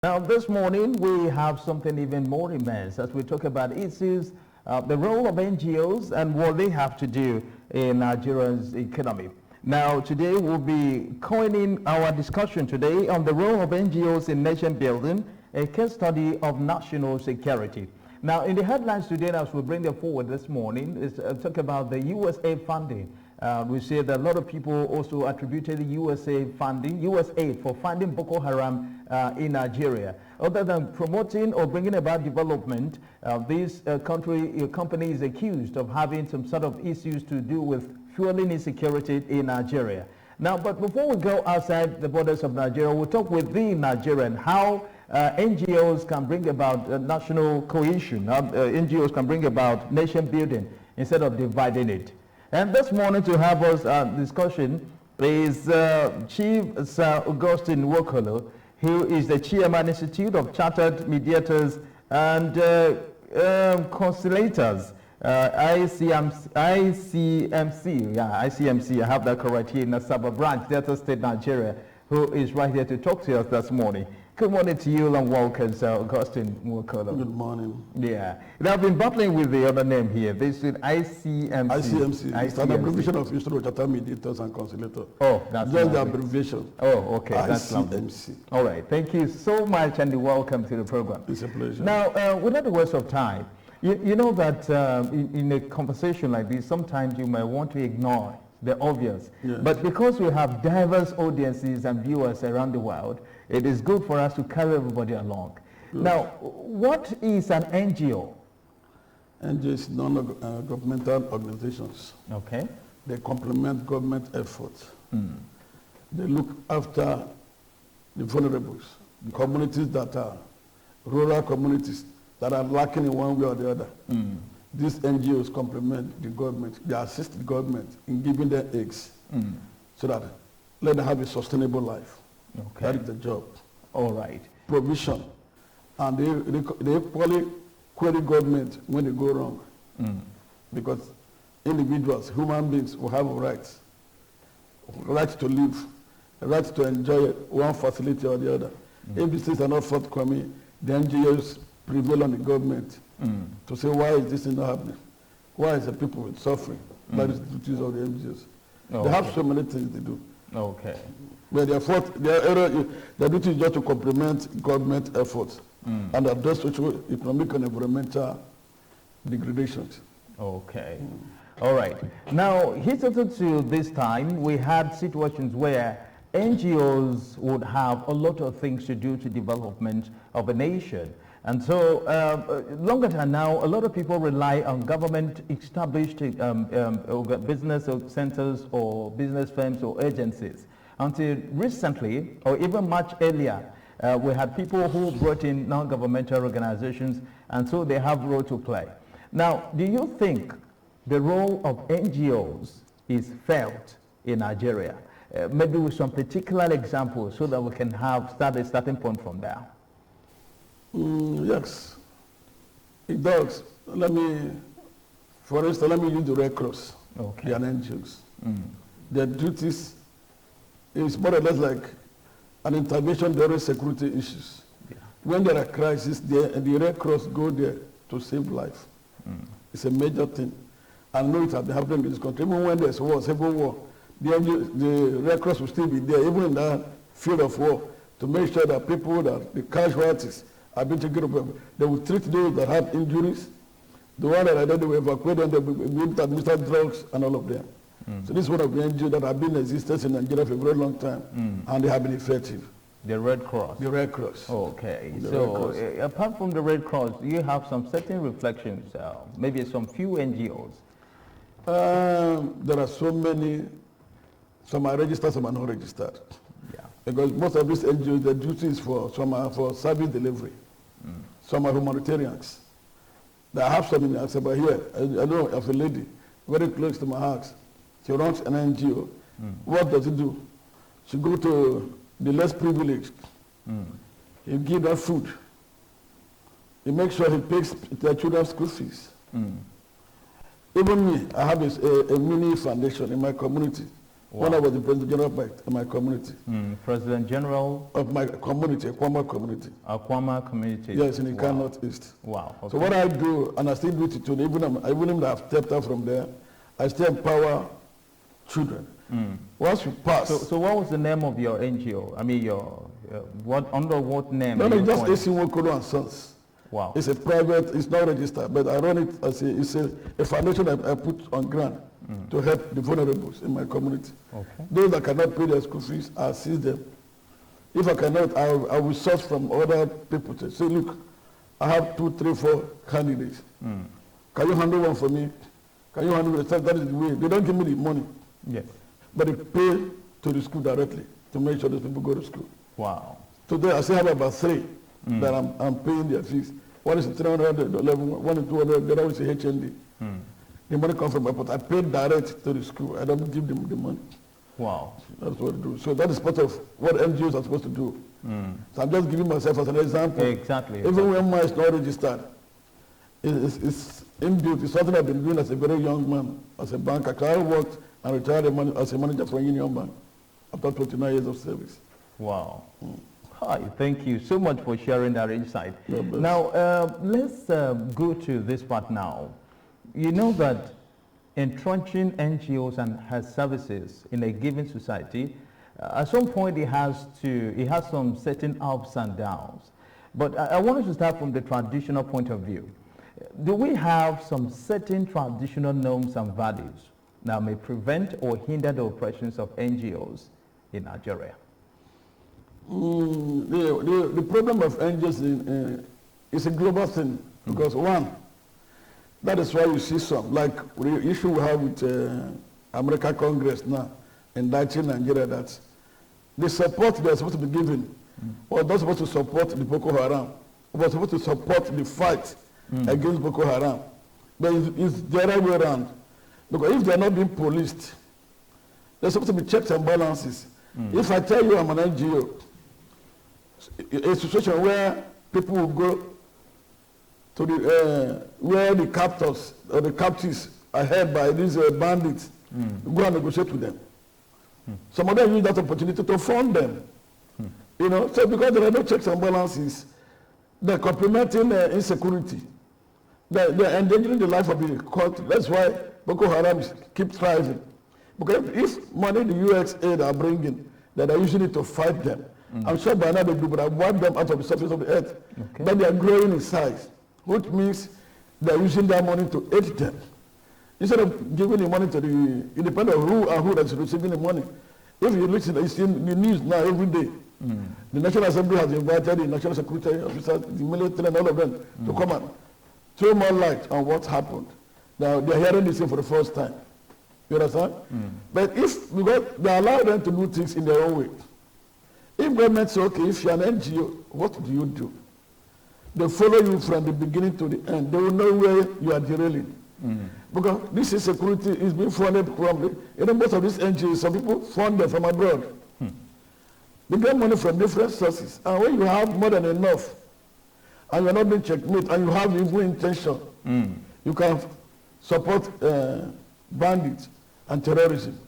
Now, this morning, we have something even more immense as we talk about issues, the role of NGOs and what they have to do in Nigeria's economy. Now, today we'll be coining our discussion today on the role of NGOs in nation building, a case study of national security. Now, in the headlines today, as we bring them forward this morning, is talk about the USA funding. We see that a lot of people also attributed the USA aid for funding Boko Haram in Nigeria. Other than promoting or bringing about development, this company is accused of having some sort of issues to do with fueling insecurity in Nigeria. Now, but before we go outside the borders of Nigeria, we'll talk with the Nigerian how NGOs can bring about national cohesion. NGOs can bring about nation building instead of dividing it. And this morning to have us discussion is Chief Sir Augustine Nwokolo, who is the Chairman Institute of Chartered Mediators and Conciliators, ICMC, I have that correct here in Asaba branch, Delta State, Nigeria, who is right here to talk to us this morning. Good morning to you and welcome, Sir Augustine Nwokolo. Good morning. Yeah. I've been battling with the other name here. This is ICMC. ICMC. It's an abbreviation of Institute of Chartered Mediators and Conciliators. Oh, that's just the abbreviation. Oh, okay. ICMC. All right. Thank you so much and welcome to the program. It's a pleasure. Now, without the waste of time, you know that in a conversation like this, sometimes you might want to ignore the obvious. Yes. But because we have diverse audiences and viewers around the world, it is good for us to carry everybody along. Yes. Now, what is an NGO? NGO is non-governmental organizations. Okay. They complement government efforts. They look after the vulnerables, the communities that are rural communities that are lacking in one way or the other. These NGOs complement the government. They assist the government in giving them eggs so that let them have a sustainable life. Okay. That is the job. All right. Provision. And they equally query government when they go wrong. Because individuals, human beings, will have rights. Rights to live, rights to enjoy one facility or the other. If these things are not forthcoming, the NGOs prevail on the government to say, why is this not happening? Why is the people suffering? That is the duties of the NGOs. Okay. They have so many things they do. Okay. But their duty is just to complement government efforts and address social, economic, and environmental degradations. Okay. All right. Now, hitherto to this time, we had situations where NGOs would have a lot of things to do to development of a nation. And so, longer than now, a lot of people rely on government-established business centers or business firms or agencies. Until recently, or even much earlier, we had people who brought in non-governmental organizations, and so they have a role to play. Now, do you think the role of NGOs is felt in Nigeria? Maybe with some particular examples so that we can start a starting point from there. Yes, it does. For instance, let me use the Red Cross. Okay. They are NGOs. Their duties is more or less like an intervention during security issues. Yeah. When there are crises, the Red Cross go there to save life. It's a major thing. I know it has been happening in this country. Even when there's war, civil war, the Red Cross will still be there, even in that field of war, to make sure that people, that the casualties, have been taken care of. They will treat those that have injuries. The one that I did, they will evacuate them, they will administer drugs and all of them. So this is one of the NGOs that have been in existence in Nigeria for a very long time, and they have been effective. The Red Cross? The Red Cross. Okay. So apart from the Red Cross, do you have some certain reflections, maybe some few NGOs? There are so many. Some are registered, some are not registered. Yeah. Because most of these NGOs, the duty is some are for service delivery. Some are humanitarians. I have some in Asaba here. I know of a lady very close to my house. She runs an NGO. What does it do? She go to the less privileged. He give them food. He makes sure he pays their children's school fees. Even me, I have a mini foundation in my community when I was the President General of my community. President General? Of my community, Akwama community. Akwama community? Yes, in the Northeast. Wow. Okay. So what I do, and I still do it today, even if I've stepped out from there, I still empower children. Once we pass. So what was the name of your NGO? I mean, under what name? No, just AC Nwokolo and Sons. Wow. It's a private, it's not registered, but I run it as it's a foundation I put on ground to help the vulnerables in my community. Okay. Those that cannot pay their school fees, I assist them. If I cannot, I will source from other people to say, look, I have 2, 3, 4 candidates. Can you handle one for me? Can you handle it? That is the way. They don't give me the money. Yes. But they pay to the school directly to make sure those people go to school. Wow. Today I still have about 3 that I'm paying their fees. One is 300, the level, one is 200, the other is HND. The money comes from my pot. I pay direct to the school. I don't give them the money. Wow. That's what I do. So that is part of what NGOs are supposed to do. So I'm just giving myself as an example. Exactly. Even when mine is not registered, it's inbuilt. It's something I've been doing as a very young man, as a banker. I worked and retired as a manager for a union bank after 29 years of service. Wow. Hi, thank you so much for sharing that insight. Now, let's go to this part now. You know that entrenching NGOs and her services in a given society, at some point it has some certain ups and downs. But I wanted to start from the traditional point of view. Do we have some certain traditional norms and values that may prevent or hinder the operations of NGOs in Nigeria? The problem of NGOs is a global thing because one, that is why you see some, like the issue we have with American Congress now indicting Nigeria, that the support they're supposed to be given was not supposed to support the Boko Haram, was supposed to support the fight against Boko Haram. But it's the other way around. Because if they're not being policed, there's supposed to be checks and balances. If I tell you I'm an NGO, a situation where people will go to the where the captors or the captives are held by these bandits, go and negotiate with them. Some of them use that opportunity to fund them. You know, so because there are no checks and balances, they're complementing insecurity. They're endangering the life of the country. That's why Boko Haram keep thriving. Because if money the US aid are bringing, that are using it to fight them, I'm sure by now they do, but I've wiped them out of the surface of the earth. Okay. But they are growing in size, which means they're using that money to aid them. Instead of giving the money to the, independent of who that's receiving the money. If you listen, it's in the news now every day. The National Assembly has invited the National Security officers, the military and all of them to come and throw more light on what happened. Now they're hearing this thing for the first time. You understand? But because they allow them to do things in their own way. If government says, okay, if you're an NGO, what do you do? They follow you from the beginning to the end. They will know where you are derailing. Because this insecurity is being funded from, most of these NGOs, some people fund them from abroad. They get money from different sources. And when you have more than enough, and you're not being checkmate, and you have evil intention, you can support bandits and terrorism.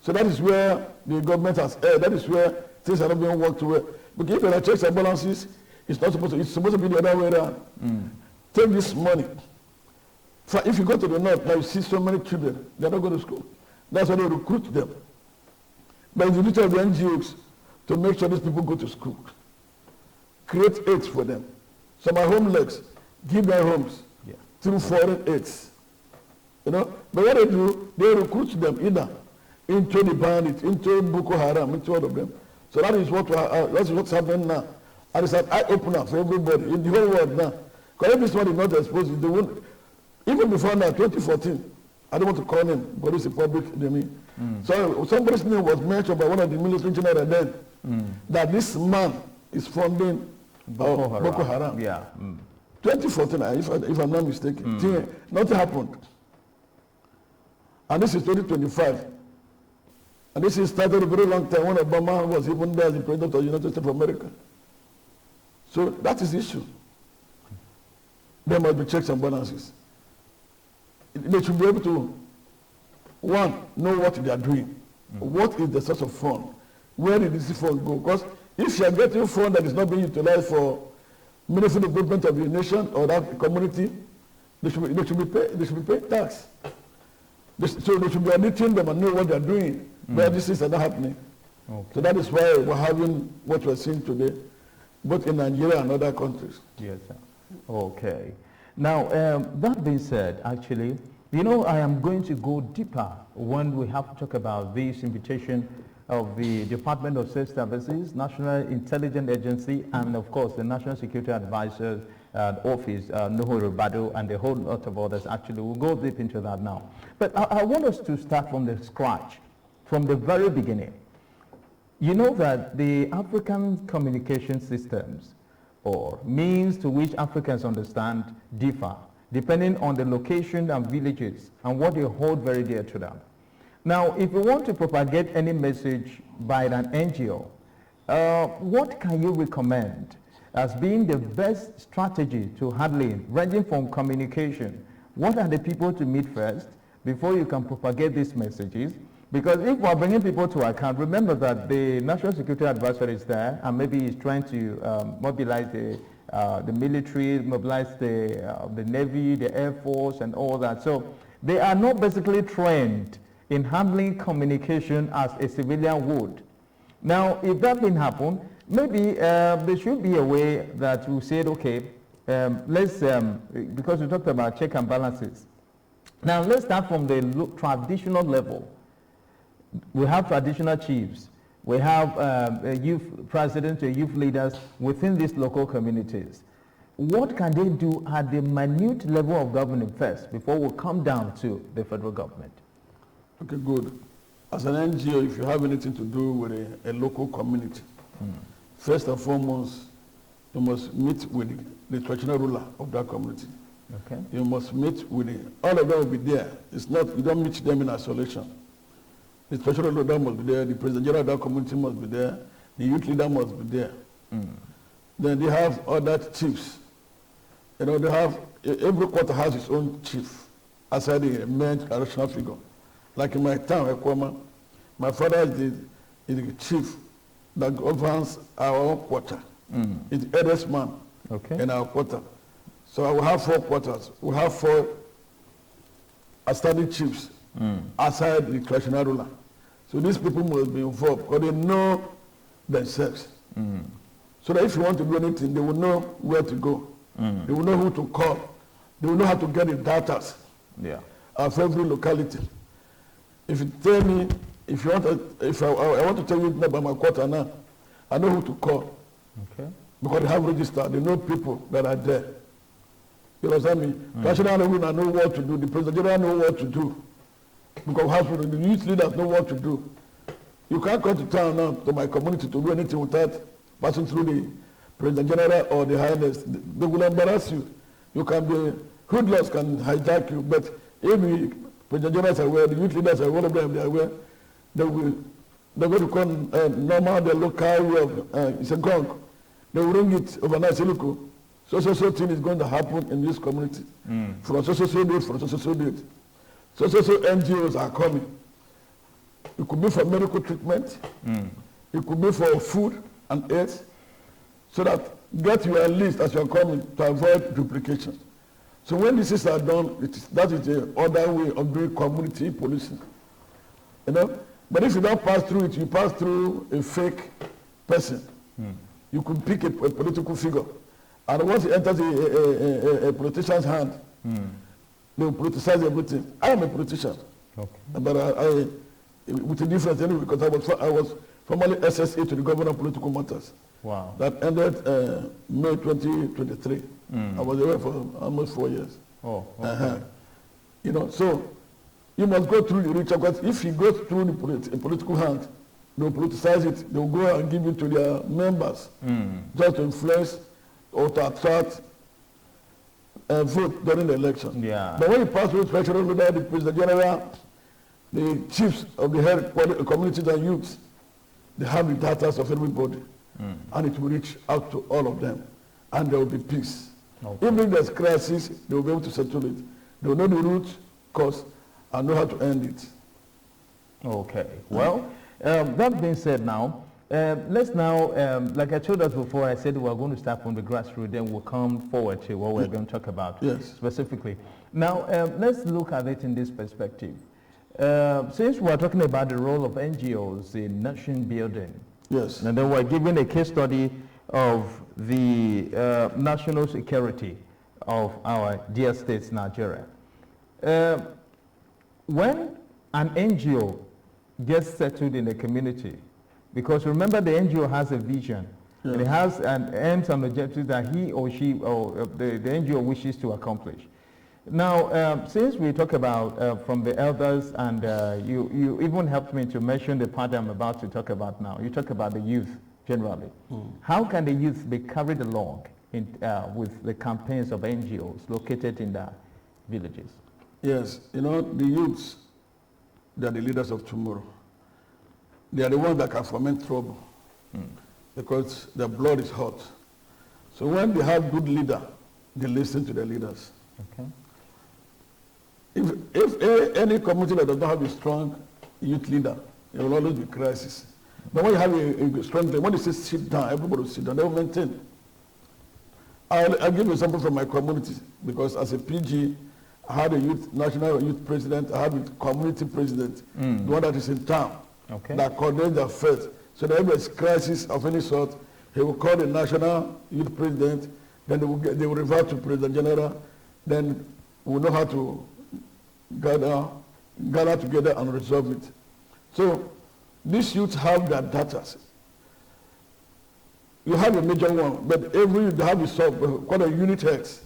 So that is where the government has erred. That is where things are not being worked well. Because if there are checks and balances, it's supposed to be the other way around. Take this money. If you go to the north, now you see so many children, they're not going to school. That's why they recruit them. But it's the duty of the NGOs to make sure these people go to school. Create aids for them. Some are homeless, give them homes through foreign aids. You know, but what they do, they recruit them either into the bandits, into Boko Haram, into all of them. So that is what's happening now. And it's an eye-opener for everybody in the whole world now. Because if this one is not exposed, they won't. Even before now, 2014, I don't want to call him, but it's a public enemy. So somebody's name was mentioned by one of the military generals then, that this man is funding Boko Haram. Yeah. 2014, if I'm not mistaken, nothing happened. And this is 2025. And this is started a very long time when Obama was even there as the president of the United States of America. So that is the issue. There must be checks and balances. They should be able to, one, know what they are doing. What is the source of fund? Where did this fund go? Because if you are getting fund that is not being utilized for meaningful development of the nation or that community, they should be paying tax. So they should be auditing them and know what they are doing, where these things are not happening. Okay. So that is why we're having what we're seeing today, both in Nigeria and other countries. Yes, sir. Okay. Now, that being said, actually, you know, I am going to go deeper when we have to talk about this invitation of the Department of State Services, National Intelligence Agency, and of course the National Security Advisor's Office, Nuhu Ribado, and a whole lot of others. Actually, we'll go deep into that now. But I want us to start from the scratch, from the very beginning. You know that the African communication systems, or means to which Africans understand, differ, depending on the location and villages and what they hold very dear to them. Now, if you want to propagate any message by an NGO, what can you recommend as being the best strategy to handling, ranging from communication? What are the people to meet first before you can propagate these messages? Because if we're bringing people to account, remember that the National Security Advisor is there, and maybe he's trying to mobilize the military, mobilize the Navy, the Air Force, and all that. So they are not basically trained in handling communication as a civilian would. Now, if that didn't happen, maybe there should be a way that we said, okay, let's, because we talked about check and balances. Now, let's start from the traditional level. We have traditional chiefs. We have youth presidents or youth leaders within these local communities. What can they do at the minute level of government first before we come down to the federal government? Okay, good. As an NGO, if you have anything to do with a local community, first and foremost, you must meet with the traditional ruler of that community. Okay. You must meet with all of them will be there. It's not, you don't meet them in isolation. The traditional ruler must be there, the president general of that community must be there, the youth leader must be there. Then they have other chiefs. You know, they have, every quarter has its own chief, aside the main traditional figure. Like in my town, Ekwama, my father is the chief that governs our own quarter. He's the eldest man in our quarter. So I will have 4 quarters. We have 4 outstanding chiefs aside the traditional ruler. So these people must be involved because they know themselves. So that if you want to do anything, they will know where to go. They will know who to call. They will know how to get the data of every locality. If you tell me, if you want to, if I want to tell you about my quarter now, I know who to call. Okay. Because they have registered, they know people that are there. You understand me? National level know what to do, the president general know what to do. Because the youth leaders know what to do. You can't come to town now to my community to do anything without passing through the president general or the highness. They will embarrass you. You can be, hoodlums can hijack you, but if the president generals are aware, the youth leaders are aware of them, they are aware, they're going to come normal, the local way of, it's a gong. They will ring it overnight, say, look, so thing is going to happen in this community. From so date, from so date. So NGOs are coming. It could be for medical treatment. It could be for food and aids. So that get your list as you're coming to avoid duplication. So when these are done, that is the other way of doing community policing. You know? But if you don't pass through it, you pass through a fake person. You could pick a political figure. And once it enters a politician's hand, they will politicize everything. I am a politician. But I with a difference anyway, because I was formerly SSA to the Governor of Political Matters. Wow. That ended May 2023. I was away for almost 4 years. Oh, okay. You know, so you must go through the ritual, because if you go through the political hand, they will politicize it. They will go and give it to their members, just to influence or to attract vote during the election. Yeah. But when you pass through the president general, the chiefs of the head communities and youths, they have the data of everybody, and it will reach out to all of them, and there will be peace. Okay. Even if there's crisis, they will be able to settle it. They will know the root cause and know how to end it. Okay. Well, that being said now, let's now, like I told us before, I said we're going to start from the grassroots, then we'll come forward to what we're going to talk about specifically. Now, let's look at it in this perspective. Since we're talking about the role of NGOs in nation building, and then we're giving a case study of the national security of our dear states, Nigeria. When an NGO gets settled in a community, because remember the NGO has a vision, and it has an aims and objectives that he or she or the NGO wishes to accomplish. Now, since we talk about from the elders, and you even helped me to mention the part I'm about to talk about now. You talk about the youth generally. How can the youth be carried along in, with the campaigns of NGOs located in the villages? Yes, you know, the youths, they are the leaders of tomorrow. They are the ones that can foment trouble because their blood is hot. So when they have good leader, they listen to their leaders. Okay. If any community that does not have a strong youth leader, there will always be crisis. But when you have a strong leader, when they say sit down, everybody will sit down, they will maintain. I'll give you an example from my community, because as a PG, I had a national youth president, I had a community president, the one that is in town, that coordinates the affairs. So that if there's crisis of any sort, he will call the national youth president, then they will revert to President General, then we know how to gather together and resolve it. So these youths have their data. You have a major one, but every youth have a sub, called a unit X.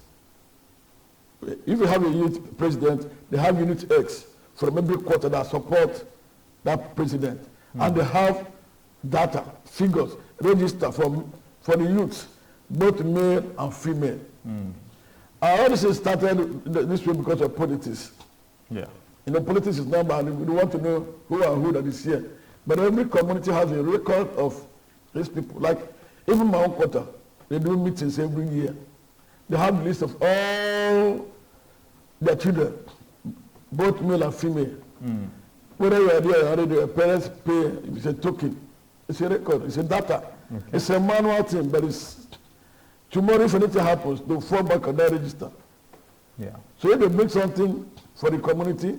If you have a youth president, they have unit X from every quarter that support that president. And they have data, figures, register for the youths, both male and female. All this is started this way because of politics. You know, politics is not bad. We want to know who and who that is here. But every community has a record of these people. Like even my own quarter, they do meetings every year. They have a list of all their children, both male and female. Whether you are there already, your parents pay, it's a token, it's a record, it's a data. It's a manual thing, but it's tomorrow if anything happens, they'll fall back on that register. So if they make something for the community,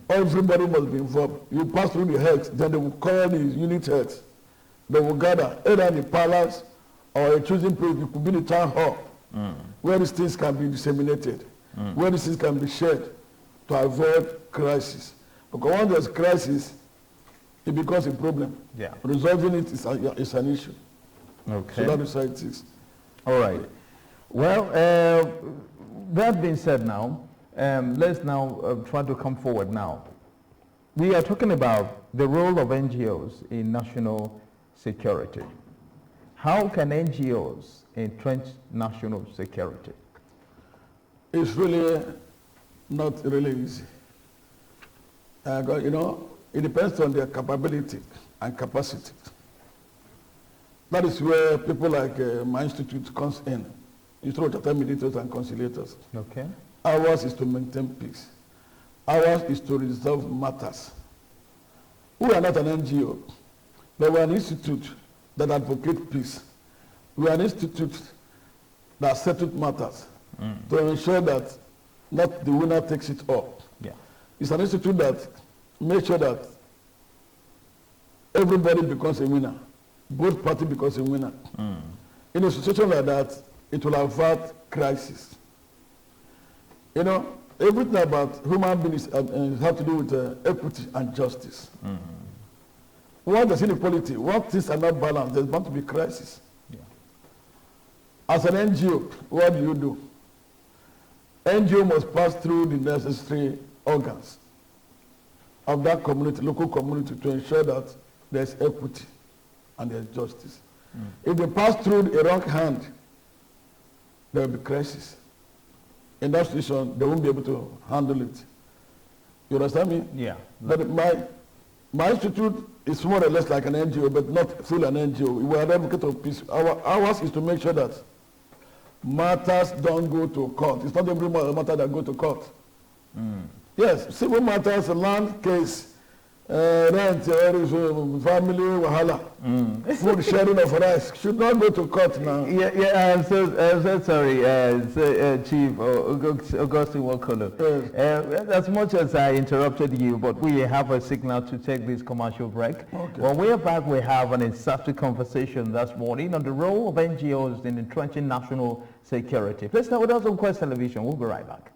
everybody must be involved. You pass through the heads, then they will call the unit heads. They will gather either in the palace or a choosing place. It could be the town hall, where these things can be disseminated, where these things can be shared to avoid crisis. Because once there's crisis, it becomes a problem. Resolving it is an issue. So that is how it is. All right. Well, that being said now, let's now try to come forward now. We are talking about the role of NGOs in national security. How can NGOs entrench national security? It's really not really easy. You know, it depends on their capability and capacity. That is where people like my institute comes in. Institute of mediators and conciliators. Ours is to maintain peace. Ours is to resolve matters. We are not an NGO, but we are an institute that advocates peace. We are an institute that settles matters to ensure that not the winner takes it all. It's an institute that makes sure that everybody becomes a winner. Both parties becomes a winner. In a situation like that, it will avert crisis. You know, everything about human beings has to do with equity and justice. Once there's inequality, once things are not balanced, there's bound to be crisis. As an NGO, what do? NGO must pass through the necessary organs of that community, local community, to ensure that there's equity and there's justice. If they pass through the wrong hand, there will be crisis. In that situation, they won't be able to handle it. You understand me? But my institute is more or less like an NGO, but not fully an NGO. We are an advocate of peace. Ours is to make sure that matters don't go to court. It's not every matter that go to court. Yes, civil matters, land case, rent, family, wahala, food sharing of rice should not go to court now. Yeah, sorry, Chief Augustine Wakolo. Yes. As much as I interrupted you, but we have a signal to take this commercial break. Okay. When we are back, we have an insightful conversation this morning on the role of NGOs in entrenching national security. Please stay with us on Quest Television. We'll be right back.